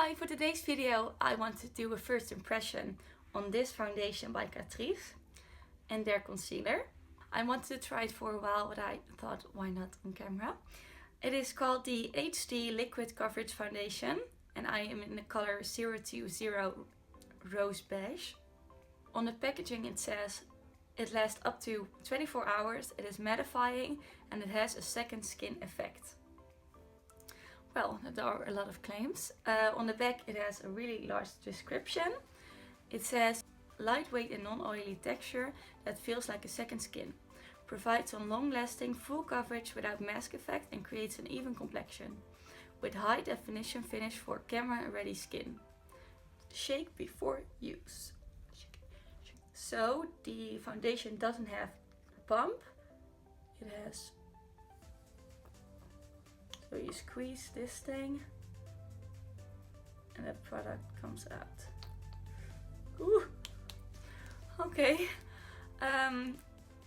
Hi, for today's video I want to do a first impression on this foundation by Catrice and their concealer. I wanted to try it for a while, but I thought why not on camera. It is called the HD Liquid Coverage Foundation and I am in the color 020 Rose Beige. On the packaging it says it lasts up to 24 hours, it is mattifying and it has a second skin effect. Well, there are a lot of claims. On the back it has a really large description. It says lightweight and non-oily texture that feels like a second skin. Provides a long-lasting full coverage without mask effect and creates an even complexion. With high definition finish for camera ready skin. Shake before use. So the foundation doesn't have a pump. It has... So you squeeze this thing and the product comes out. Ooh. Okay.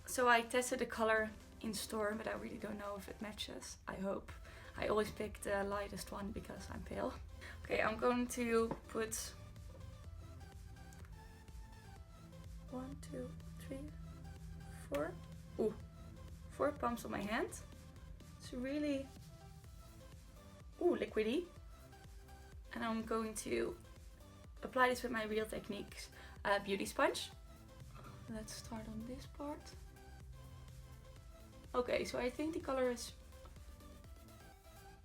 So I tested the color in store, but I really don't know if it matches. I hope. I always pick the lightest one because I'm pale. Okay, I'm going to put 1, 2, 3, 4. Ooh, 4 pumps on my hand. It's really liquidy. And I'm going to apply this with my Real Techniques beauty sponge. Let's start on this part. Okay, so I think the color is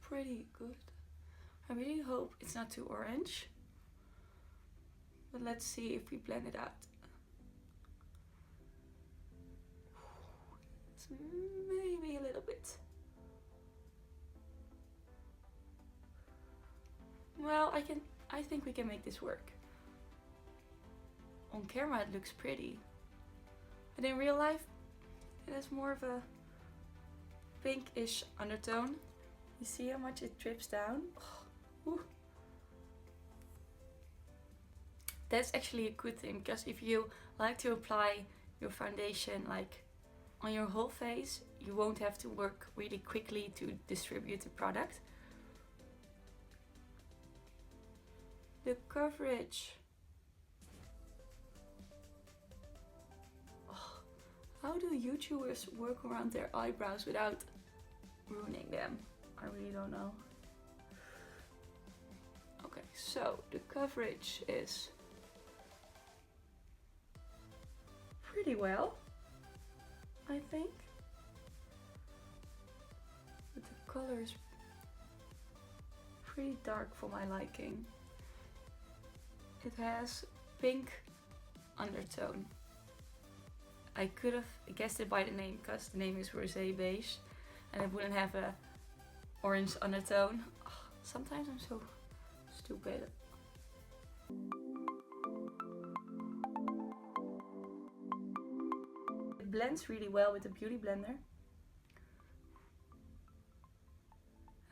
pretty good. I really hope it's not too orange. But let's see if we blend it out. It's maybe a little bit. Well, I think we can make this work. On camera it looks pretty. But in real life it has more of a pinkish undertone. You see how much it drips down? Oh, that's actually a good thing, because if you like to apply your foundation like on your whole face, you won't have to work really quickly to distribute the product. The coverage. Oh, how do YouTubers work around their eyebrows without ruining them? I really don't know. Okay, so the coverage is pretty well, I think. But the color is pretty dark for my liking. It has pink undertone. I could have guessed it by the name because the name is Rosé Beige and it wouldn't have a orange undertone. Oh, sometimes I'm so stupid. It blends really well with the Beauty Blender.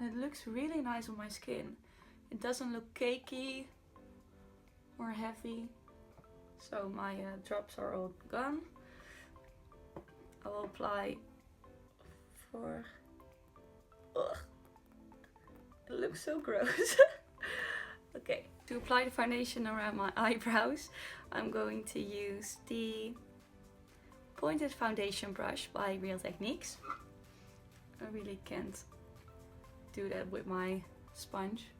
And it looks really nice on my skin. It doesn't look cakey or heavy. So my drops are all gone. I will apply for... Ugh. It looks so gross. Okay, to apply the foundation around my eyebrows, I'm going to use the pointed foundation brush by Real Techniques. I really can't do that with my sponge.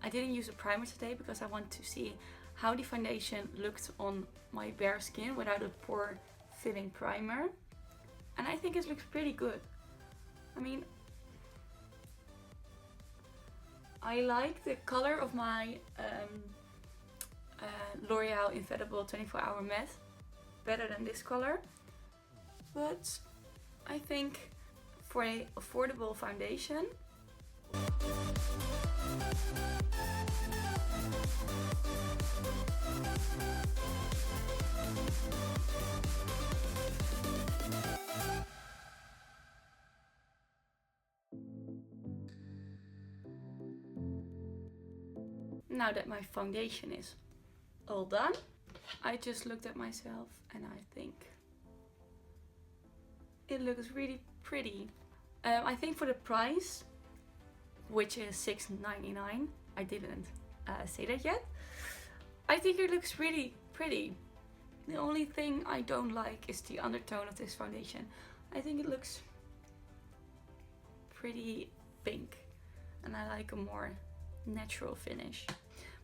I didn't use a primer today because I want to see how the foundation looked on my bare skin without a pore filling primer. And I think it looks pretty good. I mean, I like the color of my L'Oreal Infallible 24 Hour Matte better than this color. But I think for an affordable foundation, Now that my foundation is all done, I just looked at myself and I think it looks really pretty. I think for the price, which is $6.99, I didn't say that yet, I think it looks really pretty. The only thing I don't like is the undertone of this foundation. I think it looks pretty pink and I like a more natural finish.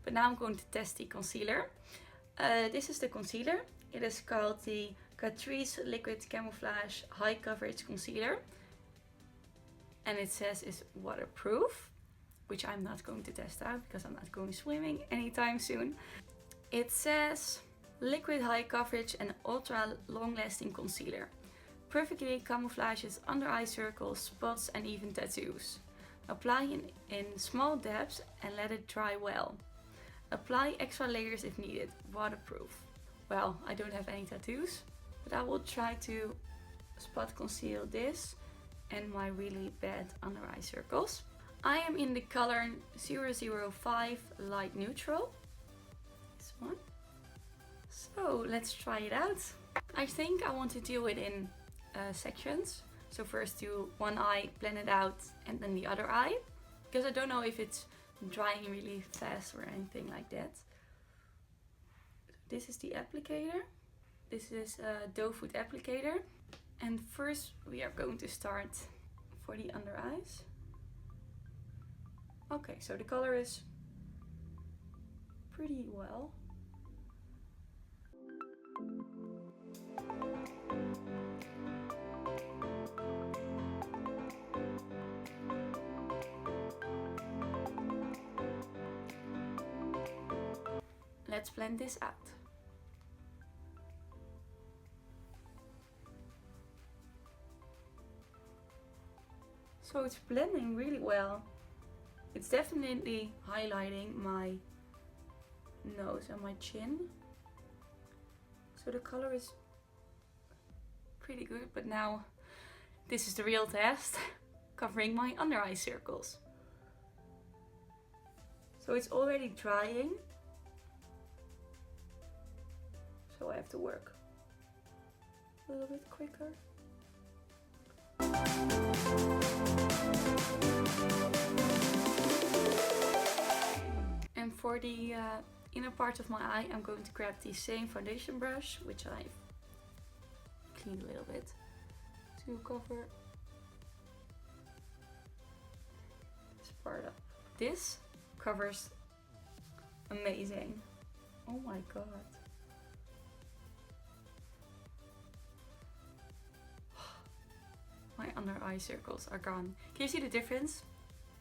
But now I'm going to test the concealer. This is the concealer. It is called the Catrice Liquid Camouflage High Coverage Concealer. And it says it's waterproof, which I'm not going to test out because I'm not going swimming anytime soon. It says liquid high coverage and ultra long lasting concealer. Perfectly camouflages under eye circles, spots and even tattoos. Apply in small dabs and let it dry well. Apply extra layers if needed. Waterproof. Well, I don't have any tattoos, but I will try to spot conceal this and my really bad under eye circles. I am in the color 005 Light Neutral. This one. So let's try it out. I think I want to do it in sections. So first do one eye, blend it out, and then the other eye. Because I don't know if it's drying really fast or anything like that. This is the applicator. This is a doe foot applicator. And first we are going to start for the under eyes. Okay, so the color is pretty well. Let's blend this out. So it's blending really well. It's definitely highlighting my nose and my chin. So the color is pretty good, but now this is the real test, covering my under eye circles. So it's already drying. So I have to work a little bit quicker. And for the inner part of my eye, I'm going to grab the same foundation brush, which I've cleaned a little bit, to cover this part up. This covers amazing. Oh my god. My under eye circles are gone. Can you see the difference?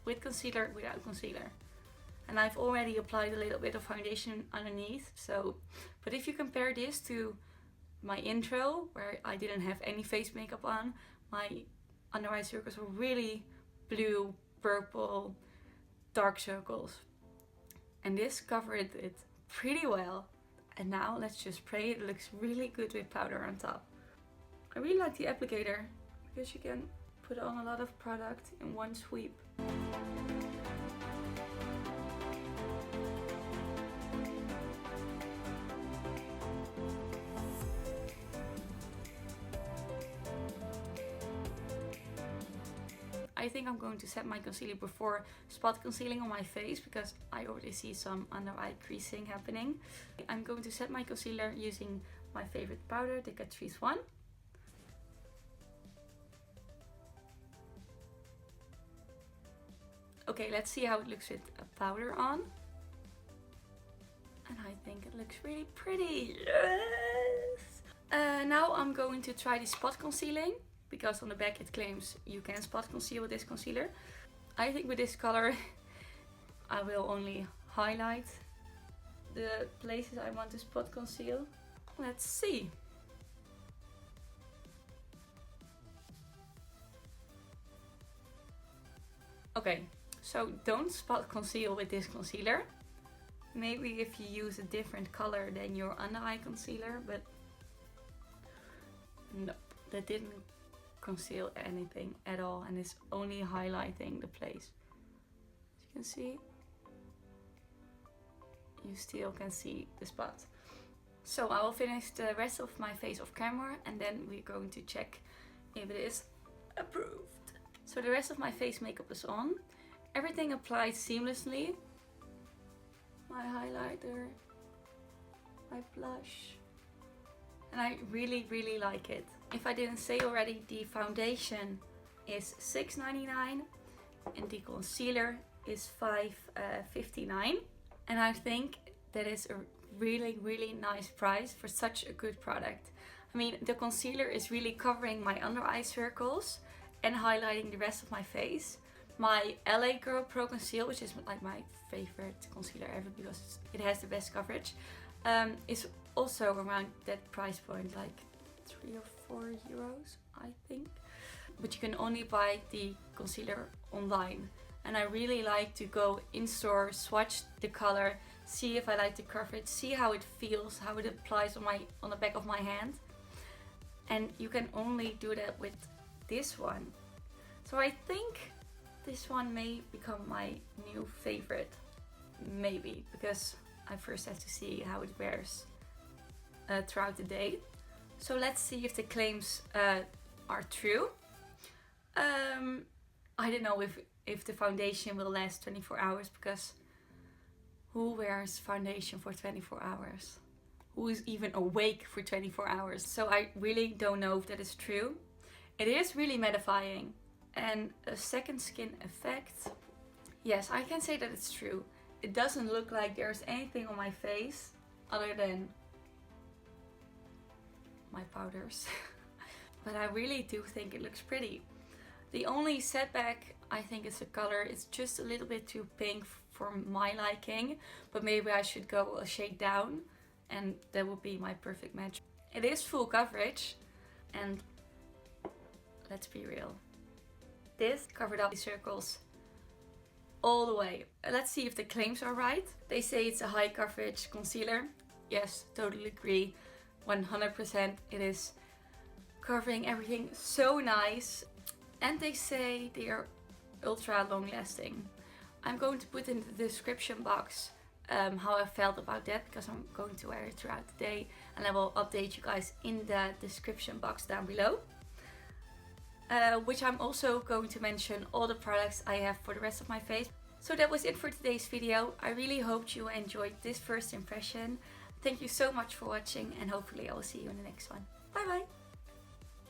With concealer, without concealer. And I've already applied a little bit of foundation underneath. So, but if you compare this to my intro, where I didn't have any face makeup on, my under eye circles were really blue, purple, dark circles. And this covered it pretty well. And now let's just spray it. It looks really good with powder on top. I really like the applicator, because you can put on a lot of product in one sweep. I think I'm going to set my concealer before spot concealing on my face, because I already see some under eye creasing happening. I'm going to set my concealer using my favorite powder, the Catrice one. Okay, let's see how it looks with a powder on. And I think it looks really pretty. Yes! Now I'm going to try the spot concealing, because on the back it claims you can spot conceal with this concealer. I think with this color I will only highlight the places I want to spot conceal. Let's see. Okay. So don't spot conceal with this concealer. Maybe if you use a different color than your under eye concealer, but no, that didn't conceal anything at all, and it's only highlighting the place. As you can see, you still can see the spot. So I will finish the rest of my face off camera and then we're going to check if it is approved. So the rest of my face makeup is on. Everything applied seamlessly. My highlighter, my blush. And I really, really like it. If I didn't say already, the foundation is $6.99 and the concealer is $5.59. And I think that is a really, really nice price for such a good product. I mean, the concealer is really covering my under eye circles and highlighting the rest of my face. My LA Girl Pro Conceal, which is like my favorite concealer ever because it has the best coverage, is also around that price point, like 3 or 4 euros, I think. But you can only buy the concealer online. And I really like to go in store, swatch the color, see if I like the coverage, see how it feels, how it applies on the back of my hand. And you can only do that with this one. So I think this one may become my new favorite. Maybe, because I first have to see how it wears throughout the day. So let's see if the claims are true. I don't know if the foundation will last 24 hours because who wears foundation for 24 hours? Who is even awake for 24 hours? So I really don't know if that is true. It is really mattifying and a second skin effect. Yes, I can say that it's true. It doesn't look like there's anything on my face other than my powders. But I really do think it looks pretty. The only setback I think is the color. It's just a little bit too pink for my liking, but maybe I should go a shade down and that would be my perfect match. It is full coverage and let's be real, this covered up the circles all the way. Let's see if the claims are right. They say it's a high coverage concealer. Yes, totally agree. 100% it is covering everything so nice. And they say they are ultra long lasting. I'm going to put in the description box how I felt about that because I'm going to wear it throughout the day and I will update you guys in the description box down below. Which I'm also going to mention all the products I have for the rest of my face. So that was it for today's video. I really hope you enjoyed this first impression. Thank you so much for watching and hopefully I will see you in the next one. Bye bye!